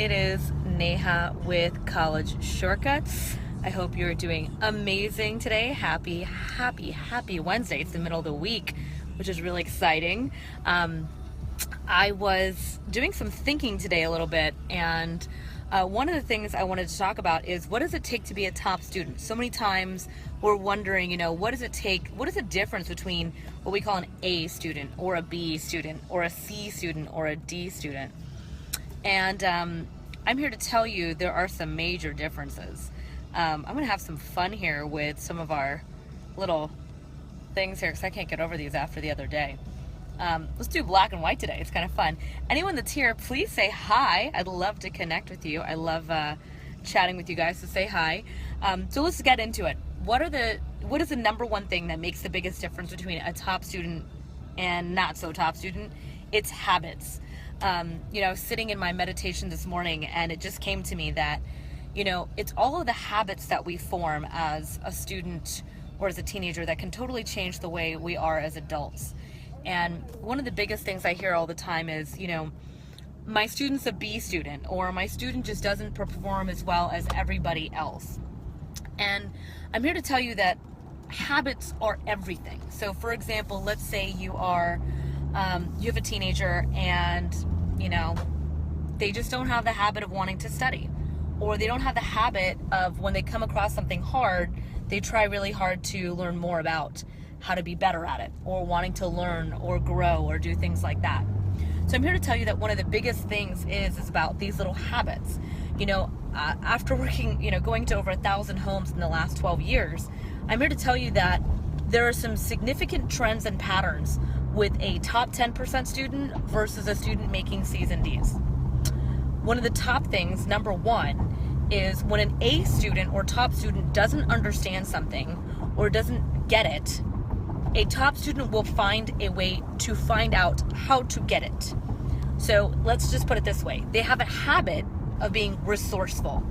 It is Neha with College Shortcuts. I hope you're doing amazing today. Happy Wednesday. It's the middle of the week, which is really exciting. I was doing some thinking today a little bit, and one of the things I wanted to talk about is, what does it take to be a top student? So many times we're wondering, what does it take? What is the difference between what we call an A student or a B student or a C student or a D student? And I'm here to tell you there are some major differences. I'm going to have some fun here with some of our little things here because I can't get over these after the other day. Let's do black and white today. It's kind of fun. Anyone that's here, please say hi. I'd love to connect with you. I love chatting with you guys, so say hi. So let's get into it. What is the number one thing that makes the biggest difference between a top student and not so top student? It's habits. I was sitting in my meditation this morning, and it just came to me that, it's all of the habits that we form as a student or as a teenager that can totally change the way we are as adults. And one of the biggest things I hear all the time is, my student's a B student, or my student just doesn't perform as well as everybody else. And I'm here to tell you that habits are everything. So for example, let's say you have a teenager and, they just don't have the habit of wanting to study, or they don't have the habit of, when they come across something hard, they try really hard to learn more about how to be better at it, or wanting to learn or grow or do things like that. So I'm here to tell you that one of the biggest things is about these little habits. After working, going to over 1,000 homes in the last 12 years, I'm here to tell you that there are some significant trends and patterns with a top 10% student versus a student making C's and D's. One of the top things, number one, is when an A student or top student doesn't understand something or doesn't get it, a top student will find a way to find out how to get it. So let's just put it this way. They have a habit of being resourceful.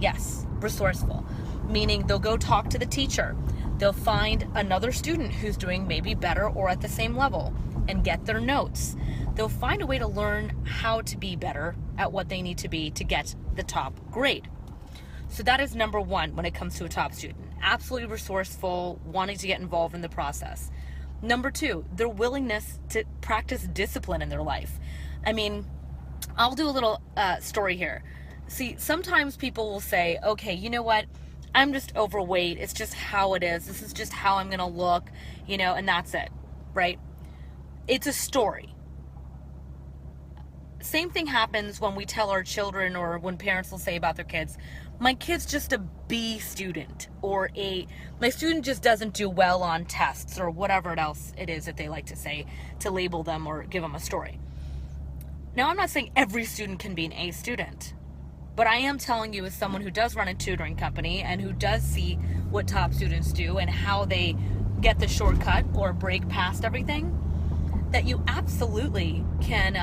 Yes, resourceful. Meaning they'll go talk to the teacher. They'll find another student who's doing maybe better or at the same level and get their notes. They'll find a way to learn how to be better at what they need to be to get the top grade. So that is number one when it comes to a top student. Absolutely resourceful, wanting to get involved in the process. Number two, their willingness to practice discipline in their life. I'll do a little story here. See, sometimes people will say, okay, you know what? I'm just overweight. It's just how it is. This is just how I'm going to look, and that's it, right? It's a story. Same thing happens when we tell our children, or when parents will say about their kids, my kid's just a B student, or my student just doesn't do well on tests, or whatever else it is that they like to say to label them or give them a story. Now, I'm not saying every student can be an A student, but I am telling you, as someone who does run a tutoring company and who does see what top students do and how they get the shortcut or break past everything, that you absolutely can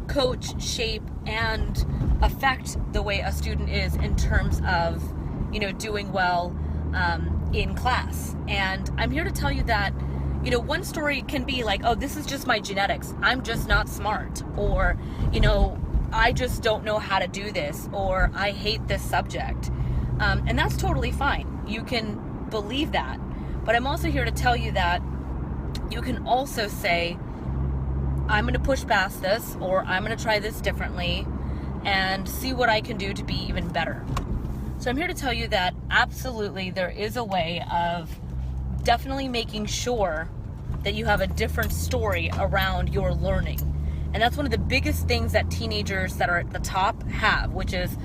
coach, shape, and affect the way a student is in terms of, doing well in class. And I'm here to tell you that, one story can be like, oh, this is just my genetics. I'm just not smart. Or, I just don't know how to do this, or I hate this subject. And that's totally fine. You can believe that. But I'm also here to tell you that you can also say, I'm going to push past this, or I'm going to try this differently and see what I can do to be even better. So I'm here to tell you that absolutely there is a way of definitely making sure that you have a different story around your learning. And that's one of the biggest things that teenagers that are at the top have, which is,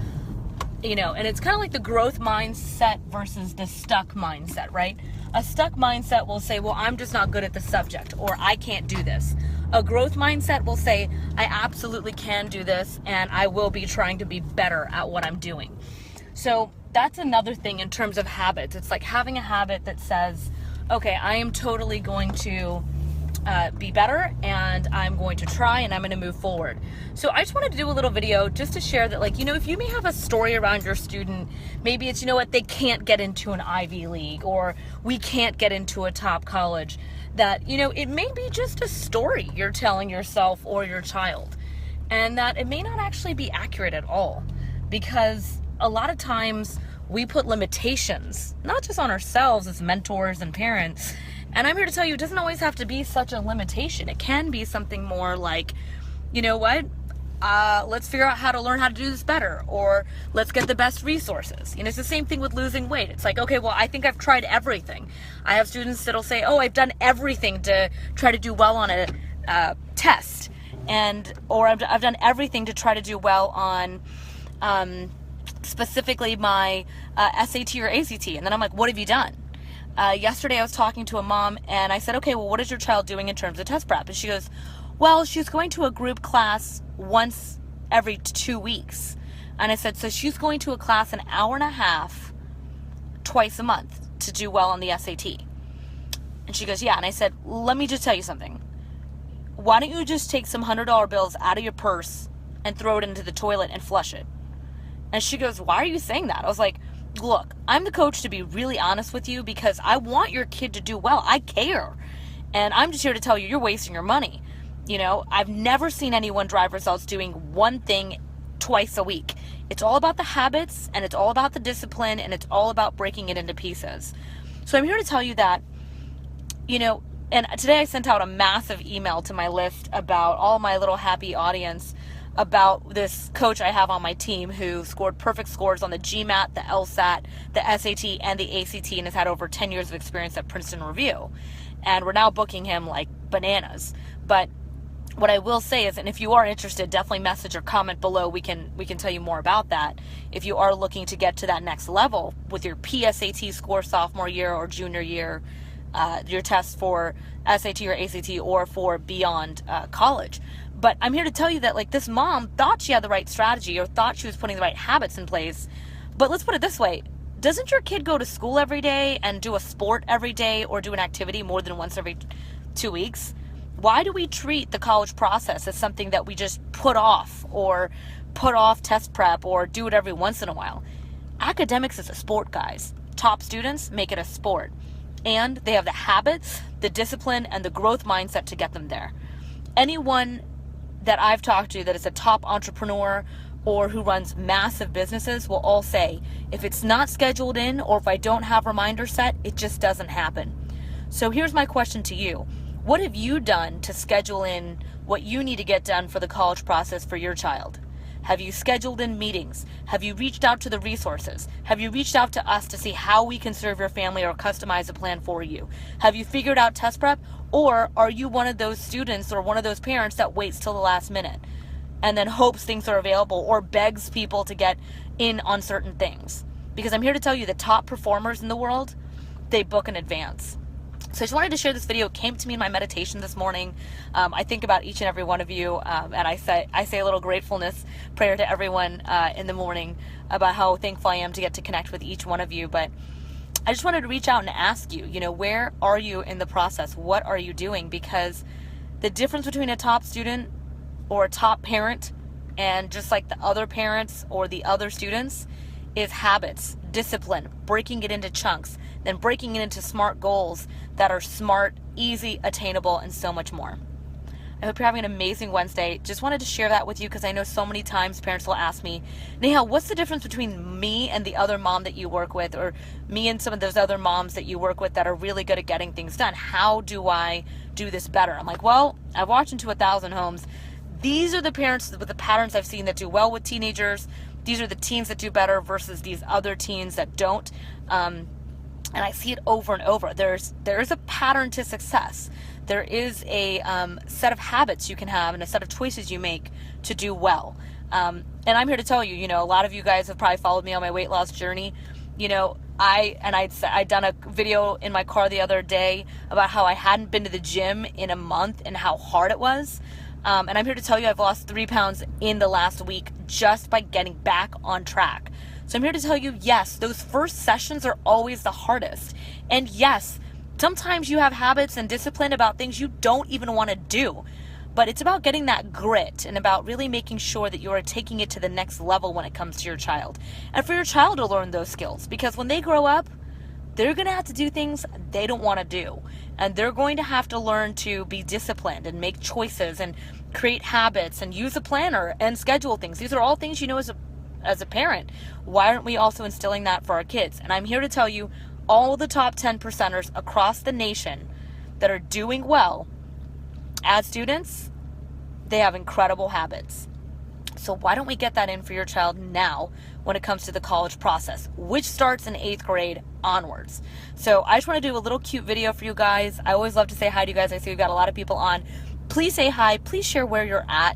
and it's kind of like the growth mindset versus the stuck mindset, right? A stuck mindset will say, well, I'm just not good at the subject, or I can't do this. A growth mindset will say, I absolutely can do this, and I will be trying to be better at what I'm doing. So that's another thing in terms of habits. It's like having a habit that says, okay, I am totally going to be better, and I'm going to try, and I'm going to move forward. So I just wanted to do a little video just to share that, if you may have a story around your student, maybe it's, they can't get into an Ivy League, or we can't get into a top college, that, it may be just a story you're telling yourself or your child. and that it may not actually be accurate at all, because a lot of times we put limitations, not just on ourselves as mentors and parents. And I'm here to tell you, it doesn't always have to be such a limitation. It can be something more like, you know what? Let's figure out how to learn how to do this better, or let's get the best resources. You know, it's the same thing with losing weight. It's like, okay, well, I think I've tried everything. I have students that'll say, oh, I've done everything to try to do well on a test, or I've done everything to try to do well on specifically my SAT or ACT. And then I'm like, what have you done? Yesterday I was talking to a mom and I said, okay, well, what is your child doing in terms of test prep? And she goes, well, she's going to a group class once every 2 weeks. And I said, so she's going to a class an hour and a half twice a month to do well on the SAT. And she goes, yeah. And I said, let me just tell you something. Why don't you just take some $100 bills out of your purse and throw it into the toilet and flush it? And she goes, why are you saying that? I was like, look, I'm the coach to be really honest with you, because I want your kid to do well. I care. And I'm just here to tell you, you're wasting your money. You know, I've never seen anyone drive results doing one thing twice a week. It's all about the habits, and it's all about the discipline, and it's all about breaking it into pieces. So I'm here to tell you that, you know, and today I sent out a massive email to my list about all my little happy audience about this coach I have on my team who scored perfect scores on the GMAT, the LSAT, the SAT, and the ACT, and has had over 10 years of experience at Princeton Review. And we're now booking him like bananas. But what I will say is, and if you are interested, definitely message or comment below. We can tell you more about that. If you are looking to get to that next level with your PSAT score sophomore year or junior year, your test for SAT or ACT, or for beyond college. But I'm here to tell you that, like, this mom thought she had the right strategy, or thought she was putting the right habits in place. But let's put it this way. Doesn't your kid go to school every day and do a sport every day, or do an activity more than once every 2 weeks? Why do we treat the college process as something that we just put off, or put off test prep, or do it every once in a while? Academics is a sport, guys. Top students make it a sport. And they have the habits, the discipline, and the growth mindset to get them there. Anyone that I've talked to that is a top entrepreneur or who runs massive businesses will all say, if it's not scheduled in, or if I don't have reminders set, it just doesn't happen. So here's my question to you. What have you done to schedule in what you need to get done for the college process for your child? Have you scheduled in meetings? Have you reached out to the resources? Have you reached out to us to see how we can serve your family or customize a plan for you? Have you figured out test prep? Or are you one of those students or one of those parents that waits till the last minute and then hopes things are available, or begs people to get in on certain things? Because I'm here to tell you, the top performers in the world, they book in advance. So I just wanted to share this video. It came to me in my meditation this morning. I think about each and every one of you, and I say a little gratefulness prayer to everyone in the morning about how thankful I am to get to connect with each one of you. But I just wanted to reach out and ask you, you know, where are you in the process? What are you doing? Because the difference between a top student or a top parent and just like the other parents or the other students is habits, discipline, breaking it into chunks, then breaking it into smart goals that are smart, easy, attainable, and so much more. I hope you're having an amazing Wednesday. Just wanted to share that with you because I know so many times parents will ask me, Neha, what's the difference between me and the other mom that you work with, or me and some of those other moms that you work with that are really good at getting things done? How do I do this better? I'm like, well, I've watched into 1,000 homes. These are the parents with the patterns I've seen that do well with teenagers. These are the teens that do better versus these other teens that don't. And I see it over and over. There is a pattern to success. There is a set of habits you can have and a set of choices you make to do well. And I'm here to tell you, you know, a lot of you guys have probably followed me on my weight loss journey. You know, I'd done a video in my car the other day about how I hadn't been to the gym in a month and how hard it was. And I'm here to tell you I've lost 3 pounds in the last week just by getting back on track. So I'm here to tell you, yes, those first sessions are always the hardest. And yes, sometimes you have habits and discipline about things you don't even want to do. But it's about getting that grit and about really making sure that you are taking it to the next level when it comes to your child. And for your child to learn those skills, because when they grow up, they're going to have to do things they don't want to do. And they're going to have to learn to be disciplined and make choices and create habits and use a planner and schedule things. These are all things you know as a parent. Why aren't we also instilling that for our kids? And I'm here to tell you, all the top 10%ers across the nation that are doing well as students, they have incredible habits. So why don't we get that in for your child now when it comes to the college process, which starts in 8th grade onwards. So I just want to do a little cute video for you guys. I always love to say hi to you guys. I see we've got a lot of people on. Please say hi. Please share where you're at.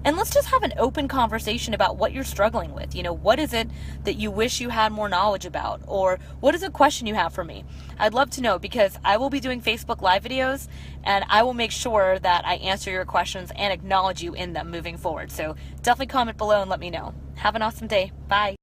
And let's just have an open conversation about what you're struggling with. You know, what is it that you wish you had more knowledge about? Or what is a question you have for me? I'd love to know, because I will be doing Facebook Live videos, and I will make sure that I answer your questions and acknowledge you in them moving forward. So definitely comment below and let me know. Have an awesome day. Bye.